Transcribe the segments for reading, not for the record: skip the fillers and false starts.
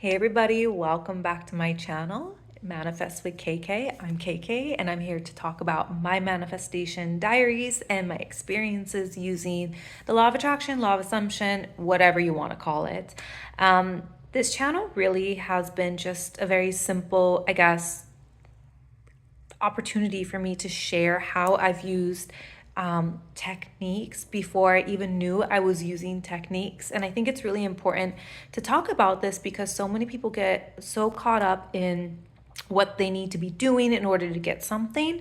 Hey everybody, welcome back to my channel, Manifest with KK. I'm KK and I'm here to talk about my manifestation diaries and my experiences using the law of attraction, law of assumption, whatever you want to call it. This channel really has been just a very simple, opportunity for me to share how I've used techniques before I even knew I was using techniques. And I think it's really important to talk about this because so many people get so caught up in what they need to be doing in order to get something.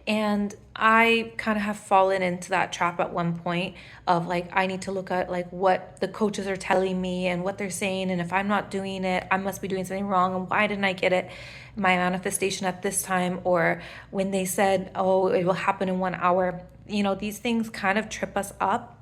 And I kind of have fallen into that trap at one point of like, I need to look at like what the coaches are telling me and what they're saying. And if I'm not doing it, I must be doing something wrong. And why didn't I get it, my manifestation at this time? Or when they said, oh, it will happen in 1 hour. These things kind of trip us up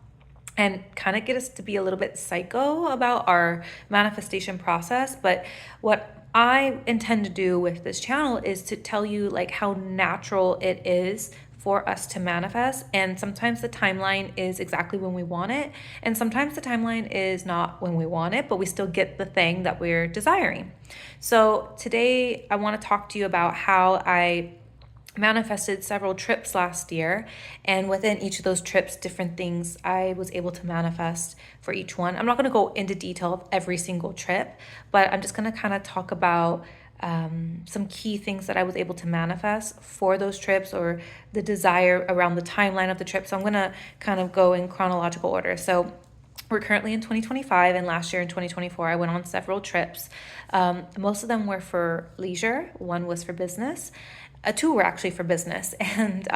and kind of get us to be a little bit psycho about our manifestation process. But what I intend to do with this channel is to tell you like how natural it is for us to manifest. And sometimes the timeline is exactly when we want it. And sometimes the timeline is not when we want it, but we still get the thing that we're desiring. So today I want to talk to you about how I manifested several trips last year, and within each of those trips, different things I was able to manifest for each one. I'm not going to go into detail of every single trip, but I'm just going to kind of talk about some key things that I was able to manifest for those trips, or the desire around the timeline of the trip. So I'm going to kind of go in chronological order. So we're currently in 2025, and last year in 2024, I went on several trips. Most of them were for leisure. One was for business. Two were actually for business. And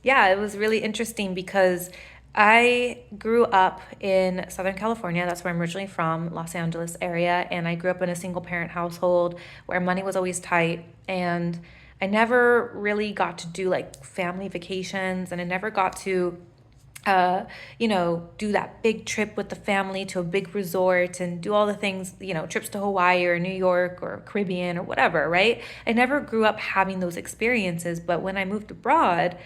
yeah, it was really interesting because I grew up in Southern California. That's where I'm originally from, Los Angeles area. And I grew up in a single parent household where money was always tight. And I never really got to do like family vacations, and I never got to do that big trip with the family to a big resort and do all the things, trips to Hawaii or New York or Caribbean or whatever, right? I never grew up having those experiences. But when I moved abroad,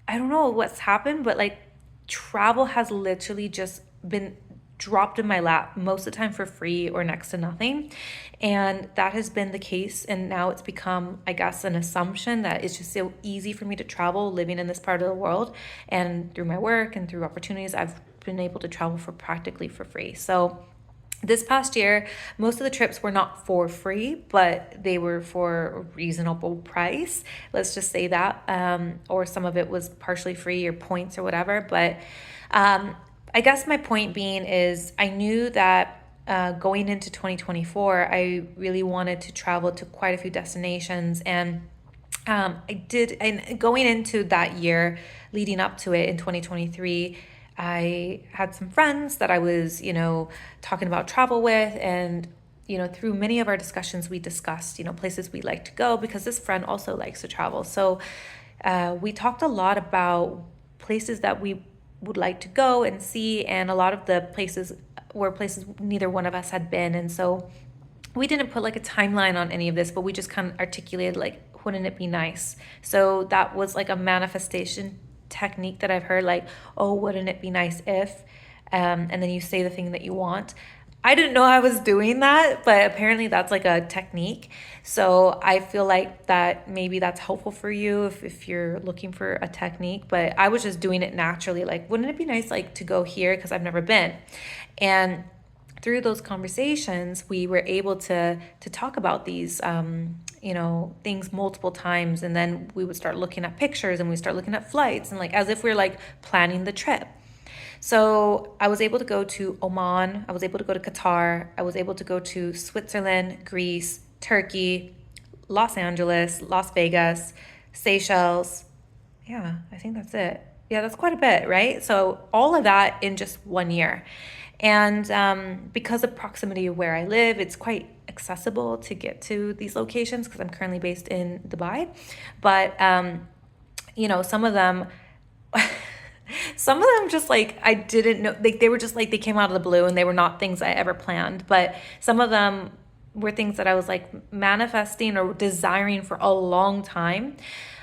I don't know what's happened, but like travel has literally just been dropped in my lap most of the time for free or next to nothing. And that has been the case. And now it's become, I guess, an assumption that it's just so easy for me to travel living in this part of the world. And through my work and through opportunities, I've been able to travel for practically for free. So this past year, most of the trips were not for free, but they were for a reasonable price. Let's just say that. Or some of it was partially free or points or whatever. But I guess my point being is I knew that going into 2024, I really wanted to travel to quite a few destinations. And I did. And going into that year, leading up to it in 2023, I had some friends that I was, talking about travel with. And, through many of our discussions, we discussed, places we like to go because this friend also likes to travel. So we talked a lot about places that we would like to go and see. And a lot of the places were places neither one of us had been. And so we didn't put like a timeline on any of this, but we just kind of articulated like, wouldn't it be nice? So that was like a manifestation technique that I've heard, like, oh, wouldn't it be nice if, and then you say the thing that you want. I didn't know I was doing that, but apparently that's like a technique. So I feel like that maybe that's helpful for you if you're looking for a technique. But I was just doing it naturally. Like, wouldn't it be nice like to go here because I've never been? And through those conversations, we were able to talk about these things multiple times. And then we would start looking at pictures and we start looking at flights and like as if we're like planning the trip. So I was able to go to Oman, I was able to go to Qatar, I was able to go to Switzerland, Greece, Turkey, Los Angeles, Las Vegas, Seychelles. Yeah, I think that's it. Yeah, that's quite a bit, right? So all of that in just 1 year. And because of proximity of where I live, it's quite accessible to get to these locations because I'm currently based in Dubai. But, some of them, some of them just like I didn't know, they were just like they came out of the blue and they were not things I ever planned. But some of them were things that I was like manifesting or desiring for a long time.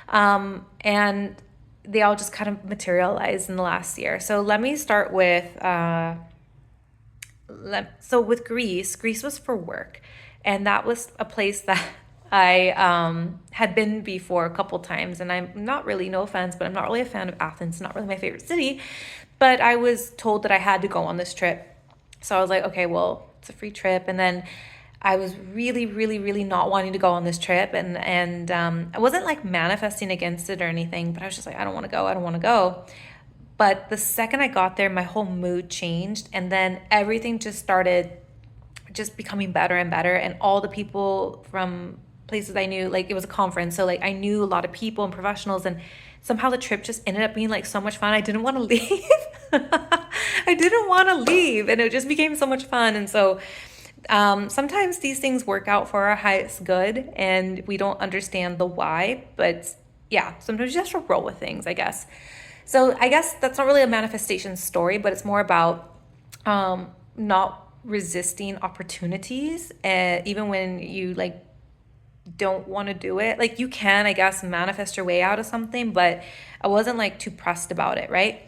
And they all just kind of materialized in the last year. So let me start with So with Greece was for work, and that was a place that I had been before a couple times, and I'm not really, no offense, but I'm not really a fan of Athens. Not really my favorite city, but I was told that I had to go on this trip, so I was like, okay, well, it's a free trip, and then I was really, really, really not wanting to go on this trip, and I wasn't like manifesting against it or anything, but I was just like, I don't want to go, I don't want to go. But the second I got there, my whole mood changed, and then everything just started just becoming better and better. And all the people from places I knew, like it was a conference, so like I knew a lot of people and professionals, and somehow the trip just ended up being like so much fun. I didn't want to leave. I didn't want to leave, and it just became so much fun. And so sometimes these things work out for our highest good, and we don't understand the why. But yeah, sometimes you just have to roll with things, I guess. So I guess that's not really a manifestation story, but it's more about not resisting opportunities, even when you like don't want to do it. Like you can, I guess, manifest your way out of something, but I wasn't like too pressed about it, right?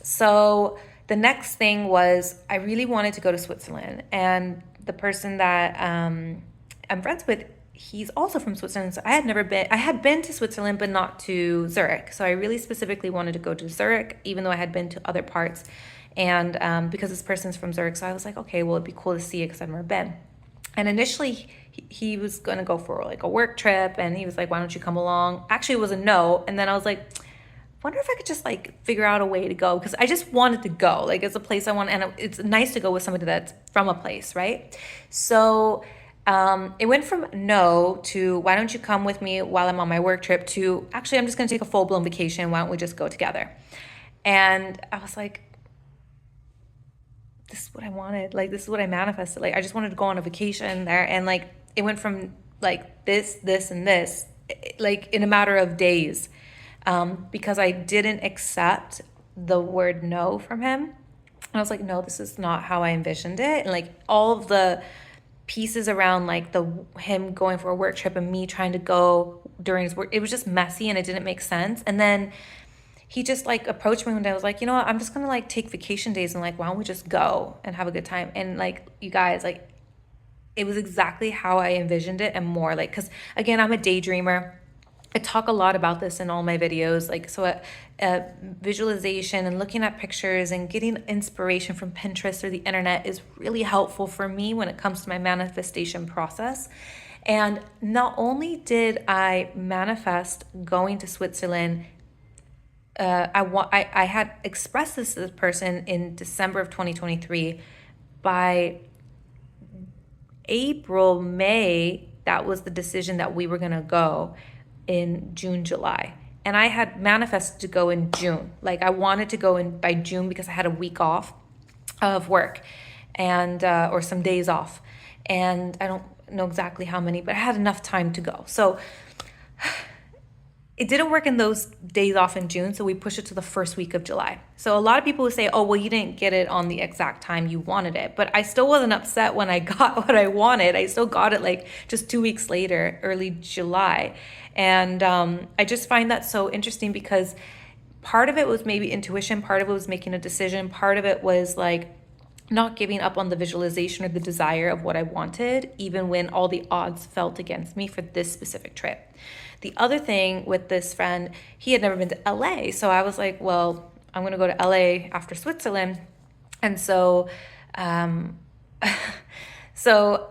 So the next thing was I really wanted to go to Switzerland, and the person that I'm friends with, he's also from Switzerland. So I had been to Switzerland, but not to Zurich. So I really specifically wanted to go to Zurich, even though I had been to other parts. And because this person's from Zurich, so I was like, okay, well, it'd be cool to see it because I've never been. And initially, he was going to go for like a work trip, and he was like, why don't you come along? Actually, it was a no. And then I was like, wonder if I could just like figure out a way to go, because I just wanted to go. Like it's a place I want, and it's nice to go with somebody that's from a place, right? So it went from no to why don't you come with me while I'm on my work trip to actually I'm just going to take a full blown vacation. Why don't we just go together? And I was like, this is what I wanted. Like this is what I manifested. Like I just wanted to go on a vacation there, and like it went from like this, and this, like in a matter of days, because I didn't accept the word no from him. And I was like, no, this is not how I envisioned it. And like all of the pieces around like the him going for a work trip and me trying to go during his work, it was just messy and it didn't make sense. And then he just like approached me one day. I was like, you know what, I'm just gonna like take vacation days, and like why don't we just go and have a good time? And like you guys, like it was exactly how I envisioned it, and more like, because again, I'm a daydreamer. I talk a lot about this in all my videos, like so visualization and looking at pictures and getting inspiration from Pinterest or the internet is really helpful for me when it comes to my manifestation process. And not only did I manifest going to Switzerland, I had expressed this to this person in December of 2023. By April, May, that was the decision that we were gonna go in June, July. And I had manifested to go in June. Like I wanted to go in by June because I had a week off of work, and or some days off. And I don't know exactly how many, but I had enough time to go. So it didn't work in those days off in June, so we pushed it to the first week of July. So a lot of people would say, oh, well, you didn't get it on the exact time you wanted it. But I still wasn't upset when I got what I wanted. I still got it like just 2 weeks later, early July. And I just find that so interesting, because part of it was maybe intuition, part of it was making a decision, part of it was like not giving up on the visualization or the desire of what I wanted, even when all the odds felt against me for this specific trip. The other thing with this friend, he had never been to LA. So I was like, well, I'm going to go to LA after Switzerland. And so, so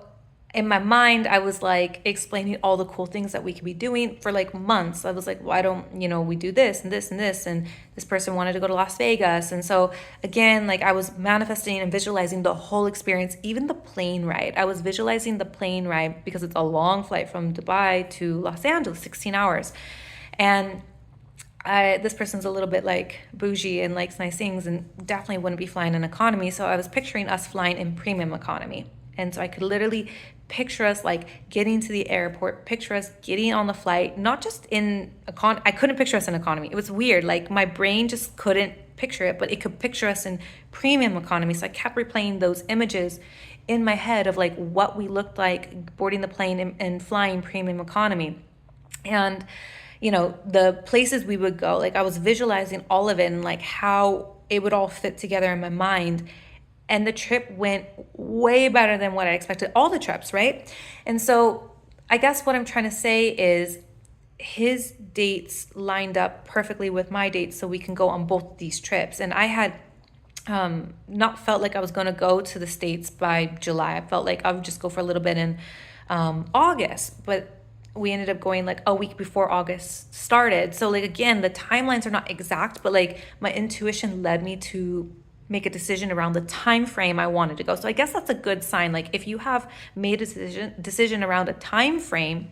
in my mind, I was like explaining all the cool things that we could be doing for like months. I was like, why don't, we do this and this and this? And this person wanted to go to Las Vegas. And so again, like I was manifesting and visualizing the whole experience, even the plane ride. I was visualizing the plane ride because it's a long flight from Dubai to Los Angeles, 16 hours. And this person's a little bit like bougie and likes nice things, and definitely wouldn't be flying in economy. So I was picturing us flying in premium economy. And so I could literally picture us like getting to the airport, picture us getting on the flight, not just in I couldn't picture us in economy. It was weird. Like my brain just couldn't picture it, but it could picture us in premium economy. So I kept replaying those images in my head of like what we looked like boarding the plane and flying premium economy. And, the places we would go, like I was visualizing all of it and like how it would all fit together in my mind. And the trip went way better than what I expected, all the trips, right? And so I guess what I'm trying to say is his dates lined up perfectly with my dates so we can go on both these trips. And I had not felt like I was going to go to the States by July. I felt like I would just go for a little bit in August, but we ended up going like a week before August started. So like, again, the timelines are not exact, but like my intuition led me to make a decision around the time frame I wanted to go. So I guess that's a good sign. Like if you have made a decision around a time frame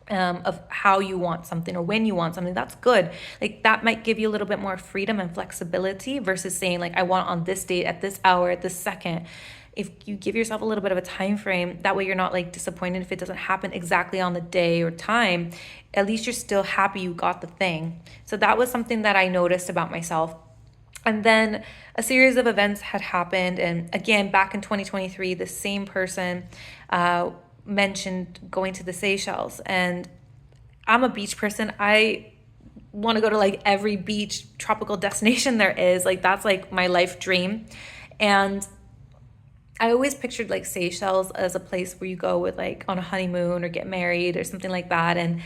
of how you want something or when you want something, that's good. Like that might give you a little bit more freedom and flexibility versus saying like, I want it on this date, at this hour, at this second. If you give yourself a little bit of a time frame, that way you're not like disappointed if it doesn't happen exactly on the day or time. At least you're still happy you got the thing. So that was something that I noticed about myself. And then a series of events had happened. And again, back in 2023, the same person mentioned going to the Seychelles. And I'm a beach person. I want to go to like every beach tropical destination there is. Like that's like my life dream. And I always pictured like Seychelles as a place where you go with like on a honeymoon or get married or something like that. And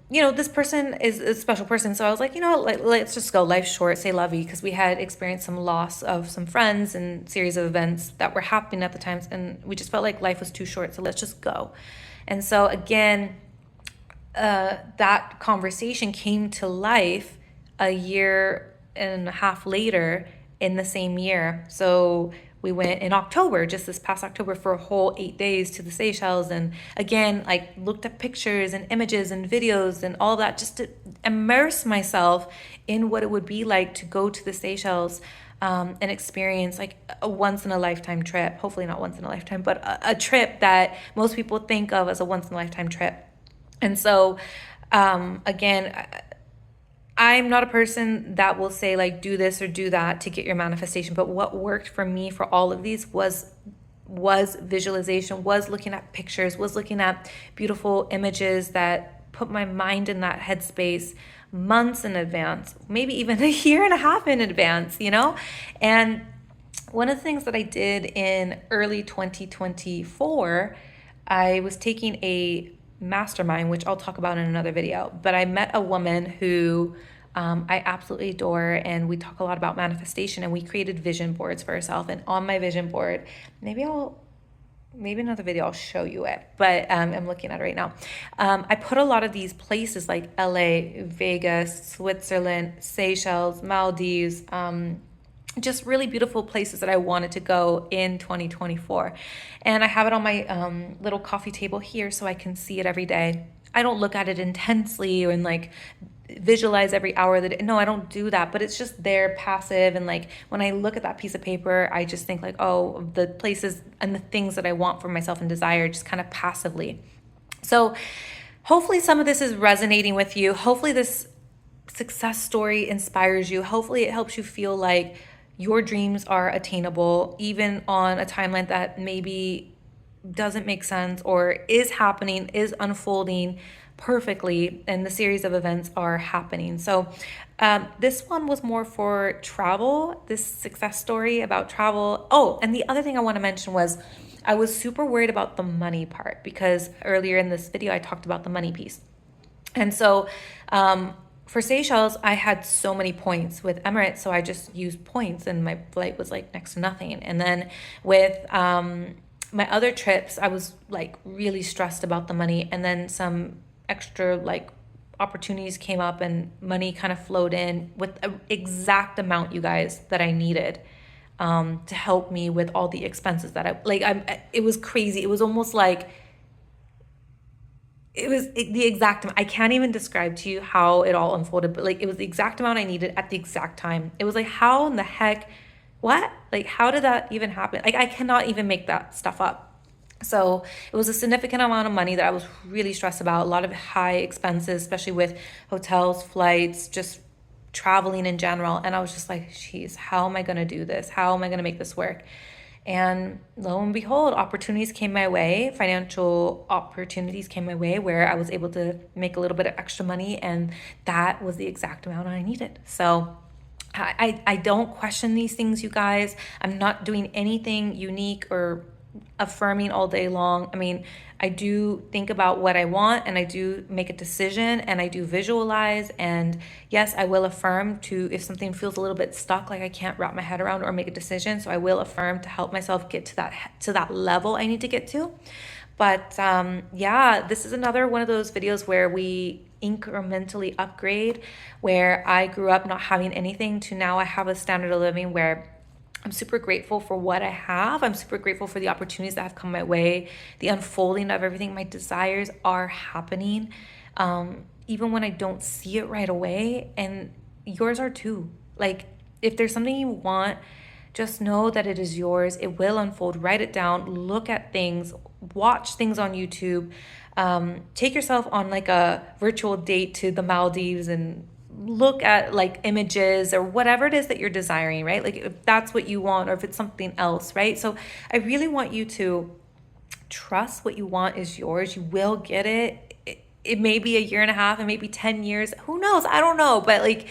this person is a special person. So I was like, let's just go. Life's short, say lovey, because we had experienced some loss of some friends and series of events that were happening at the times. And we just felt like life was too short. So let's just go. And so again, that conversation came to life a year and a half later in the same year. So we went in October, just this past October, for a whole 8 days to the Seychelles. And again, I looked at pictures and images and videos and all that just to immerse myself in what it would be like to go to the Seychelles and experience like a once in a lifetime trip. Hopefully not once in a lifetime, but a trip that most people think of as a once in a lifetime trip. And so, again, I'm not a person that will say like do this or do that to get your manifestation, but what worked for me for all of these was visualization, was looking at pictures, was looking at beautiful images that put my mind in that headspace months in advance, maybe even a year and a half in advance, And one of the things that I did in early 2024, I was taking a mastermind, which I'll talk about in another video, but I met a woman who I absolutely adore, and we talk a lot about manifestation, and we created vision boards for herself. And on my vision board, maybe another video I'll show you it, but I'm looking at it right now. I put a lot of these places like LA, Vegas, Switzerland, Seychelles, Maldives, just really beautiful places that I wanted to go in 2024. And I have it on my little coffee table here so I can see it every day. I don't look at it intensely and like visualize every hour that no, I don't do that, but it's just there passive. And like when I look at that piece of paper, I just think like, oh, the places and the things that I want for myself and desire just kind of passively. So hopefully some of this is resonating with you. Hopefully this success story inspires you. Hopefully it helps you feel like your dreams are attainable, even on a timeline that maybe doesn't make sense or is happening, is unfolding perfectly, and the series of events are happening. So this one was more for travel, this success story about travel. Oh, and the other thing I want to mention was I was super worried about the money part, because earlier in this video I talked about the money piece. And so for Seychelles, I had so many points with Emirates, so I just used points and my flight was like next to nothing. And then with my other trips, I was like really stressed about the money, and then some extra like opportunities came up and money kind of flowed in with an exact amount, you guys, that I needed to help me with all the expenses that it was crazy. It was almost like it was the exact amount. I can't even describe to you how it all unfolded, but like it was the exact amount I needed at the exact time. It was like, how in the heck, what? Like, how did that even happen? Like, I cannot even make that stuff up. So it was a significant amount of money that I was really stressed about, a lot of high expenses, especially with hotels, flights, just traveling in general. And I was just like, geez, how am I going to do this? How am I going to make this work? And lo and behold, opportunities came my way, financial opportunities came my way where I was able to make a little bit of extra money, and that was the exact amount I needed. So I don't question these things, you guys. I'm not doing anything unique or affirming all day long. I mean, I do think about what I want, and I do make a decision, and I do visualize. And yes, I will affirm to if something feels a little bit stuck, like I can't wrap my head around or make a decision. So I will affirm to help myself get to that level I need to get to. But yeah, this is another one of those videos where we incrementally upgrade, where I grew up not having anything to now I have a standard of living where I'm super grateful for what I have. I'm super grateful for the opportunities that have come my way, the unfolding of everything. My desires are happening, even when I don't see it right away. And yours are too. Like, if there's something you want, just know that it is yours. It will unfold. Write it down. Look at things. Watch things on YouTube. Take yourself on like a virtual date to the Maldives and look at like images or whatever it is that you're desiring, right? Like if that's what you want or if it's something else, right? So I really want you to trust what you want is yours. You will get it. It may be a year and a half, it may be 10 years. Who knows? I don't know. But like,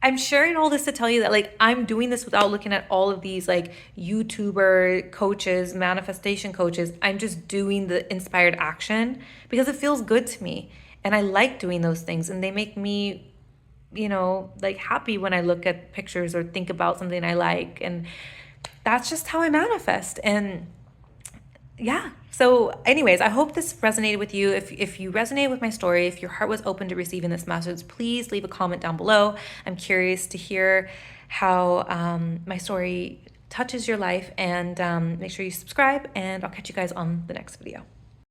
I'm sharing all this to tell you that like I'm doing this without looking at all of these like YouTuber coaches, manifestation coaches. I'm just doing the inspired action because it feels good to me. And I like doing those things, and they make me, like happy when I look at pictures or think about something I like. And that's just how I manifest. And yeah. So anyways, I hope this resonated with you. If you resonate with my story, if your heart was open to receiving this message, please leave a comment down below. I'm curious to hear how my story touches your life, and make sure you subscribe, and I'll catch you guys on the next video.